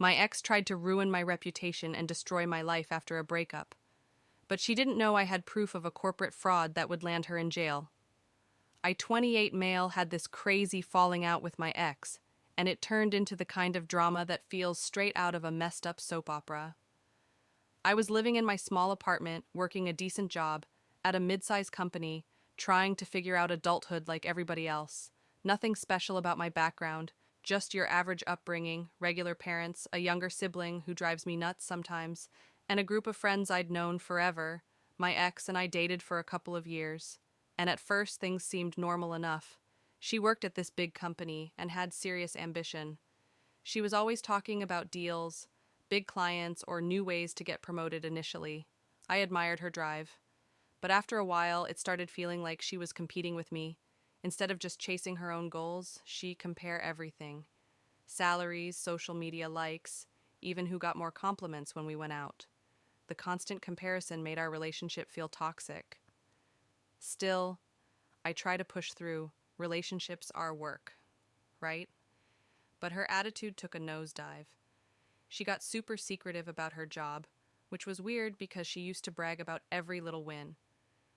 My ex tried to ruin my reputation and destroy my life after a breakup. But she didn't know I had proof of a corporate fraud that would land her in jail. I, 28 male, had this crazy falling out with my ex, and it turned into the kind of drama that feels straight out of a messed up soap opera. I was living in my small apartment, working a decent job, at a mid-sized company, trying to figure out adulthood like everybody else. Nothing special about my background, just your average upbringing, regular parents, a younger sibling who drives me nuts sometimes, and a group of friends I'd known forever. My ex and I dated for a couple of years, and at first things seemed normal enough. She worked at this big company and had serious ambition. She was always talking about deals, big clients, or new ways to get promoted initially. I admired her drive. But after a while, it started feeling like she was competing with me. Instead of just chasing her own goals, she compare everything. Salaries, social media likes, even who got more compliments when we went out. The constant comparison made our relationship feel toxic. Still, I try to push through. Relationships are work, right? But her attitude took a nosedive. She got super secretive about her job, which was weird because she used to brag about every little win.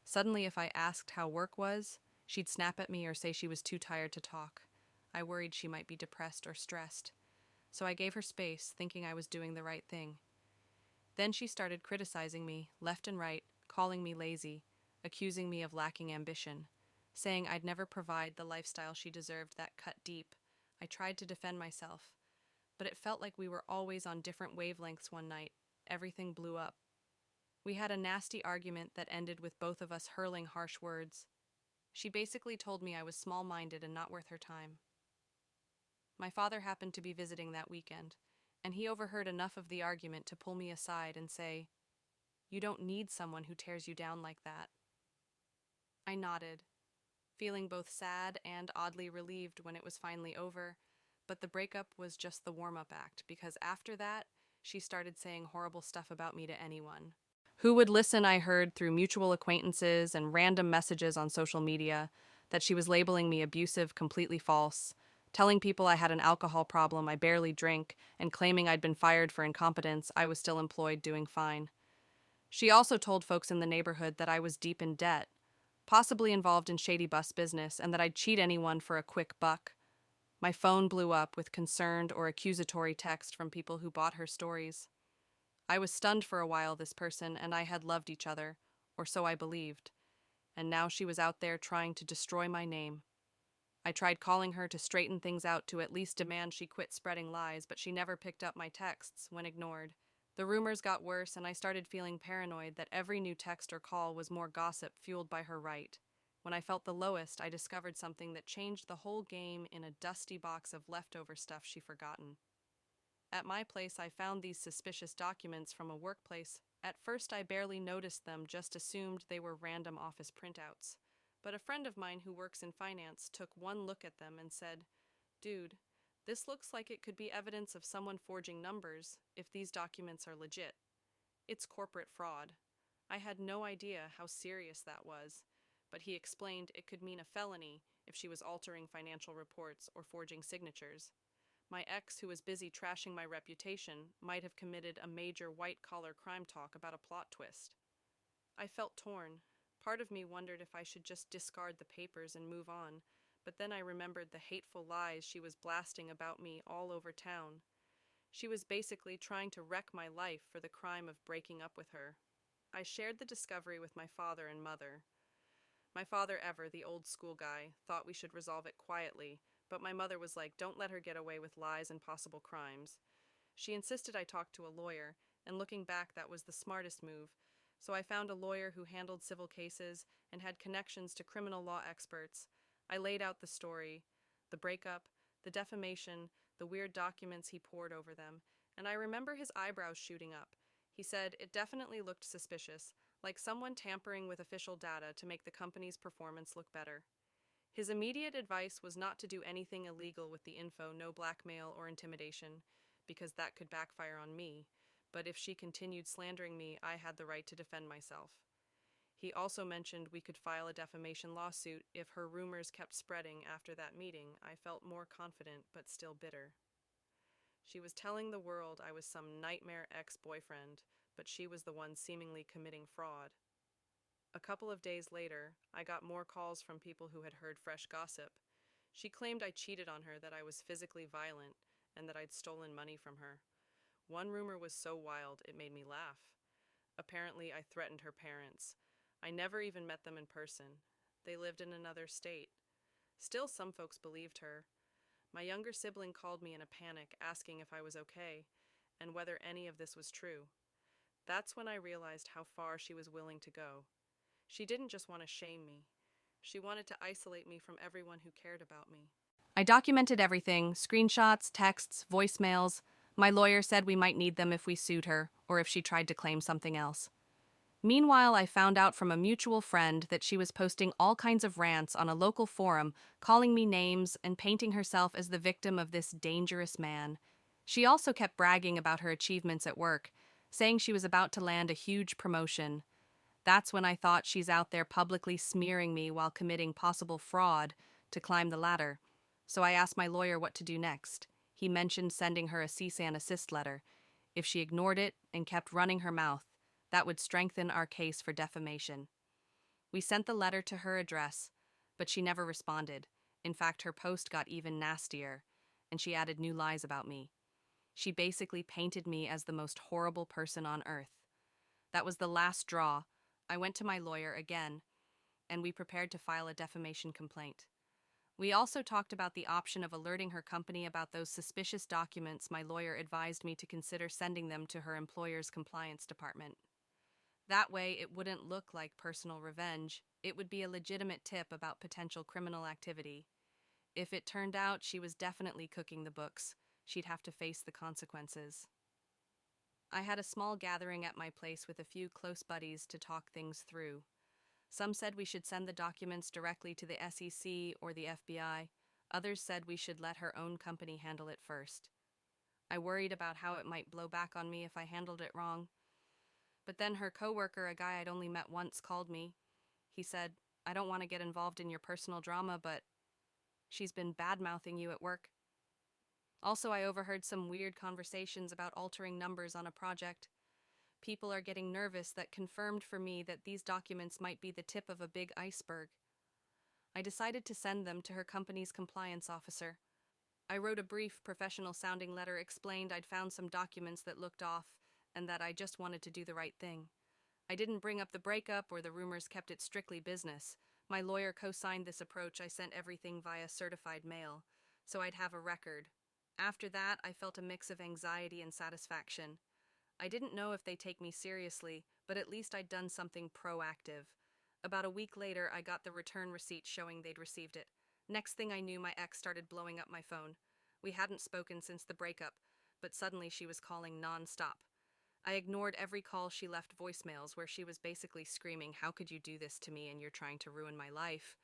Suddenly, if I asked how work was, she'd snap at me or say she was too tired to talk. I worried she might be depressed or stressed, so I gave her space, thinking I was doing the right thing. Then she started criticizing me, left and right, calling me lazy, accusing me of lacking ambition, saying I'd never provide the lifestyle she deserved that cut deep. I tried to defend myself, but it felt like we were always on different wavelengths one night. Everything blew up. We had a nasty argument that ended with both of us hurling harsh words. She basically told me I was small-minded and not worth her time. My father happened to be visiting that weekend, and he overheard enough of the argument to pull me aside and say, "You don't need someone who tears you down like that." I nodded, feeling both sad and oddly relieved when it was finally over, but the breakup was just the warm-up act, because after that, she started saying horrible stuff about me to anyone. Who would listen, I heard through mutual acquaintances and random messages on social media, that she was labeling me abusive completely false, telling people I had an alcohol problem I barely drink, and claiming I'd been fired for incompetence. I was still employed doing fine. She also told folks in the neighborhood that I was deep in debt, possibly involved in shady bus business, and that I'd cheat anyone for a quick buck. My phone blew up with concerned or accusatory text from people who bought her stories. I was stunned for a while. This person and I had loved each other, or so I believed, and now she was out there trying to destroy my name. I tried calling her to straighten things out, to at least demand she quit spreading lies, but she never picked up my texts when ignored. The rumors got worse, and I started feeling paranoid that every new text or call was more gossip fueled by her right. When I felt the lowest, I discovered something that changed the whole game in a dusty box of leftover stuff she'd forgotten. At my place, I found these suspicious documents from a workplace. At first, I barely noticed them, just assumed they were random office printouts. But a friend of mine who works in finance took one look at them and said, "Dude, this looks like it could be evidence of someone forging numbers if these documents are legit. It's corporate fraud." I had no idea how serious that was, but he explained it could mean a felony if she was altering financial reports or forging signatures. My ex, who was busy trashing my reputation, might have committed a major white-collar crime talk about a plot twist. I felt torn. Part of me wondered if I should just discard the papers and move on, but then I remembered the hateful lies she was blasting about me all over town. She was basically trying to wreck my life for the crime of breaking up with her. I shared the discovery with my father and mother. My father, ever the old school guy, thought we should resolve it quietly, but my mother was like, "Don't let her get away with lies and possible crimes." She insisted I talk to a lawyer, and looking back, that was the smartest move. So I found a lawyer who handled civil cases and had connections to criminal law experts. I laid out the story, the breakup, the defamation, the weird documents he poured over them, and I remember his eyebrows shooting up. He said it definitely looked suspicious, like someone tampering with official data to make the company's performance look better. His immediate advice was not to do anything illegal with the info, no blackmail or intimidation, because that could backfire on me, but if she continued slandering me, I had the right to defend myself. He also mentioned we could file a defamation lawsuit if her rumors kept spreading. After that meeting, I felt more confident but still bitter. She was telling the world I was some nightmare ex-boyfriend, but she was the one seemingly committing fraud. A couple of days later, I got more calls from people who had heard fresh gossip. She claimed I cheated on her, that I was physically violent, and that I'd stolen money from her. One rumor was so wild it made me laugh. Apparently, I threatened her parents. I never even met them in person. They lived in another state. Still, some folks believed her. My younger sibling called me in a panic, asking if I was okay, and whether any of this was true. That's when I realized how far she was willing to go. She didn't just want to shame me. She wanted to isolate me from everyone who cared about me. I documented everything: screenshots, texts, voicemails. My lawyer said we might need them if we sued her, or if she tried to claim something else. Meanwhile, I found out from a mutual friend that she was posting all kinds of rants on a local forum, calling me names and painting herself as the victim of this dangerous man. She also kept bragging about her achievements at work, saying she was about to land a huge promotion. That's when I thought, she's out there publicly smearing me while committing possible fraud to climb the ladder. So I asked my lawyer what to do next. He mentioned sending her a cease and assist letter. If she ignored it and kept running her mouth, that would strengthen our case for defamation. We sent the letter to her address, but she never responded. In fact, her post got even nastier, and she added new lies about me. She basically painted me as the most horrible person on earth. That was the last straw. I went to my lawyer again, and we prepared to file a defamation complaint. We also talked about the option of alerting her company about those suspicious documents. My lawyer advised me to consider sending them to her employer's compliance department. That way, it wouldn't look like personal revenge. It would be a legitimate tip about potential criminal activity. If it turned out she was definitely cooking the books, she'd have to face the consequences. I had a small gathering at my place with a few close buddies to talk things through. Some said we should send the documents directly to the SEC or the FBI. Others said we should let her own company handle it first. I worried about how it might blow back on me if I handled it wrong. But then her coworker, a guy I'd only met once, called me. He said, "I don't want to get involved in your personal drama, but she's been bad-mouthing you at work." Also, I overheard some weird conversations about altering numbers on a project. People are getting nervous. That confirmed for me that these documents might be the tip of a big iceberg. I decided to send them to her company's compliance officer. I wrote a brief, professional-sounding letter, explained I'd found some documents that looked off, and that I just wanted to do the right thing. I didn't bring up the breakup or the rumors, kept it strictly business. My lawyer co-signed this approach. I sent everything via certified mail, so I'd have a record. After that, I felt a mix of anxiety and satisfaction. I didn't know if they'd take me seriously, but at least I'd done something proactive. About a week later, I got the return receipt showing they'd received it. Next thing I knew, my ex started blowing up my phone. We hadn't spoken since the breakup, but suddenly she was calling non-stop. I ignored every call. She left voicemails where she was basically screaming, "How could you do this to me, and you're trying to ruin my life?"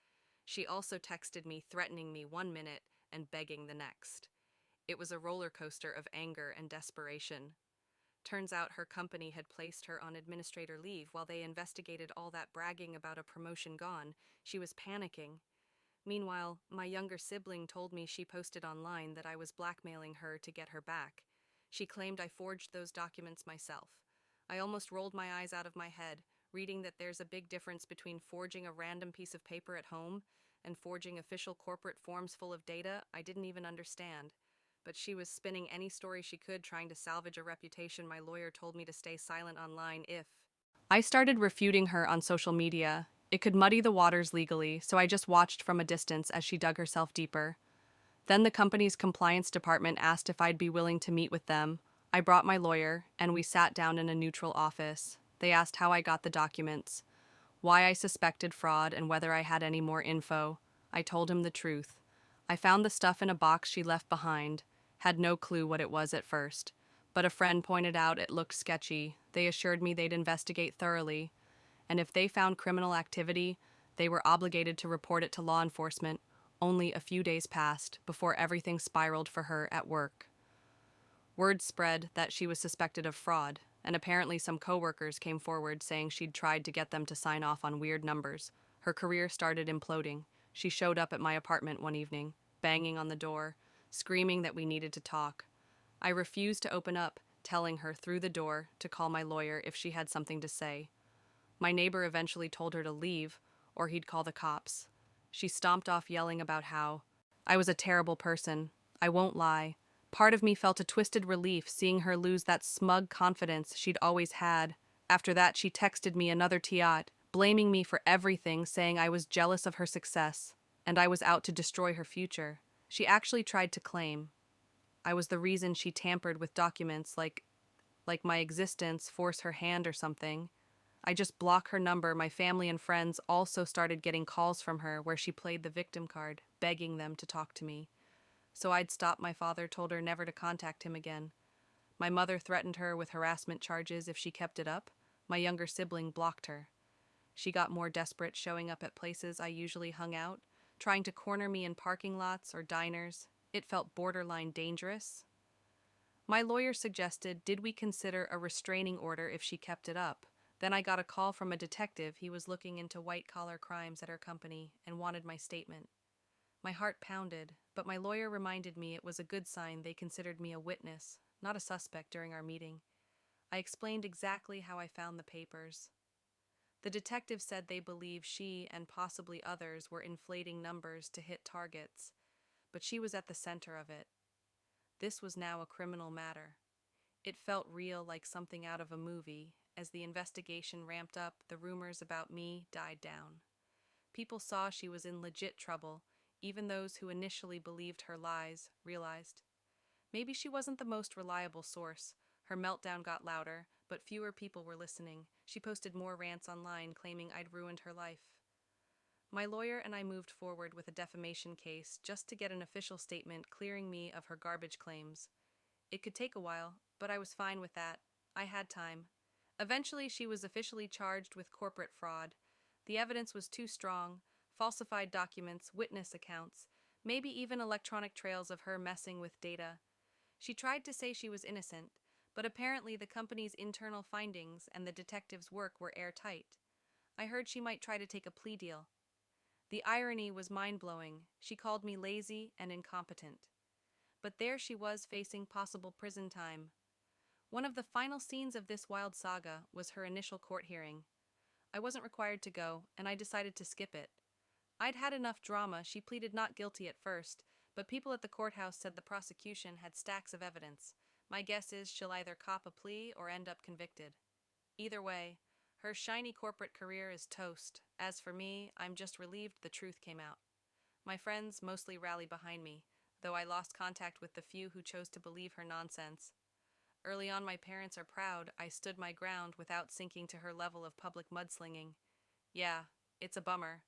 She also texted me, threatening me one minute and begging the next. It was a roller coaster of anger and desperation. Turns out her company had placed her on administrator leave while they investigated all that bragging about a promotion gone. She was panicking. Meanwhile, my younger sibling told me she posted online that I was blackmailing her to get her back. She claimed I forged those documents myself. I almost rolled my eyes out of my head, reading that there's a big difference between forging a random piece of paper at home and forging official corporate forms full of data I didn't even understand. But she was spinning any story she could, trying to salvage a reputation. My lawyer told me to stay silent online if I started refuting her on social media. It could muddy the waters legally, so I just watched from a distance as she dug herself deeper. Then the company's compliance department asked if I'd be willing to meet with them. I brought my lawyer, and we sat down in a neutral office. They asked how I got the documents, why I suspected fraud, and whether I had any more info. I told him the truth. I found the stuff in a box she left behind. Had no clue what it was at first, but a friend pointed out it looked sketchy. They assured me they'd investigate thoroughly, and if they found criminal activity, they were obligated to report it to law enforcement. Only a few days passed before everything spiraled for her at work. Word spread that she was suspected of fraud, and apparently some coworkers came forward saying she'd tried to get them to sign off on weird numbers. Her career started imploding. She showed up at my apartment one evening, banging on the door, screaming that we needed to talk. I refused to open up, telling her through the door to call my lawyer if she had something to say. My neighbor eventually told her to leave, or he'd call the cops. She stomped off yelling about how I was a terrible person. I won't lie. Part of me felt a twisted relief seeing her lose that smug confidence she'd always had. After that, she texted me another tiat, blaming me for everything, saying I was jealous of her success, and I was out to destroy her future. She actually tried to claim I was the reason she tampered with documents like my existence, force her hand or something. I just block her number. My family and friends also started getting calls from her where she played the victim card, begging them to talk to me. So I'd stop. My father told her never to contact him again. My mother threatened her with harassment charges if she kept it up. My younger sibling blocked her. She got more desperate, showing up at places I usually hung out, trying to corner me in parking lots or diners. It felt borderline dangerous. My lawyer suggested, did we consider a restraining order if she kept it up? Then I got a call from a detective. He was looking into white-collar crimes at her company and wanted my statement. My heart pounded, but my lawyer reminded me it was a good sign they considered me a witness, not a suspect during our meeting. I explained exactly how I found the papers. The detective said they believe she and possibly others were inflating numbers to hit targets, but she was at the center of it. This was now a criminal matter. It felt real, like something out of a movie. As the investigation ramped up, the rumors about me died down. People saw she was in legit trouble. Even those who initially believed her lies realized maybe she wasn't the most reliable source. Her meltdown got louder, but fewer people were listening. She posted more rants online claiming I'd ruined her life. My lawyer and I moved forward with a defamation case just to get an official statement clearing me of her garbage claims. It could take a while, but I was fine with that. I had time. Eventually, she was officially charged with corporate fraud. The evidence was too strong: falsified documents, witness accounts, maybe even electronic trails of her messing with data. She tried to say she was innocent, but apparently the company's internal findings and the detective's work were airtight. I heard she might try to take a plea deal. The irony was mind-blowing. She called me lazy and incompetent. But there she was facing possible prison time. One of the final scenes of this wild saga was her initial court hearing. I wasn't required to go, and I decided to skip it. I'd had enough drama. She pleaded not guilty at first, but people at the courthouse said the prosecution had stacks of evidence. My guess is she'll either cop a plea or end up convicted. Either way, her shiny corporate career is toast. As for me, I'm just relieved the truth came out. My friends mostly rally behind me, though I lost contact with the few who chose to believe her nonsense. Early on, my parents are proud I stood my ground without sinking to her level of public mudslinging. Yeah, it's a bummer.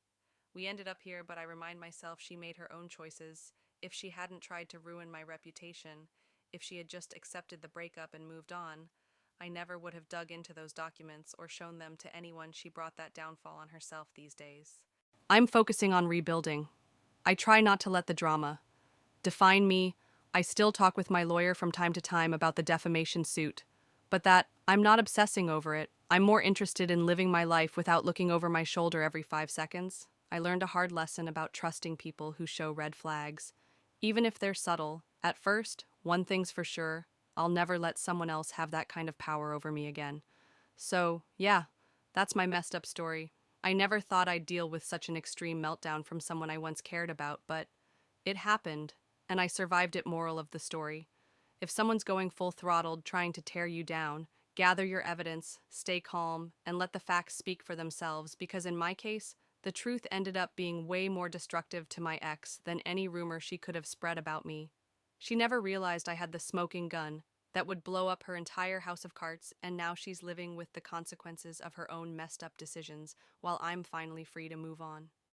We ended up here, but I remind myself she made her own choices. If she hadn't tried to ruin my reputation, if she had just accepted the breakup and moved on, I never would have dug into those documents or shown them to anyone. She brought that downfall on herself these days. I'm focusing on rebuilding. I try not to let the drama define me. I still talk with my lawyer from time to time about the defamation suit, but that I'm not obsessing over it. I'm more interested in living my life without looking over my shoulder every 5 seconds. I learned a hard lesson about trusting people who show red flags, even if they're subtle. At first, one thing's for sure: I'll never let someone else have that kind of power over me again. So, yeah, that's my messed up story. I never thought I'd deal with such an extreme meltdown from someone I once cared about, but it happened, and I survived it. Moral of the story: if someone's going full throttled trying to tear you down, gather your evidence, stay calm, and let the facts speak for themselves, because in my case, the truth ended up being way more destructive to my ex than any rumor she could have spread about me. She never realized I had the smoking gun that would blow up her entire house of cards, and now she's living with the consequences of her own messed up decisions while I'm finally free to move on.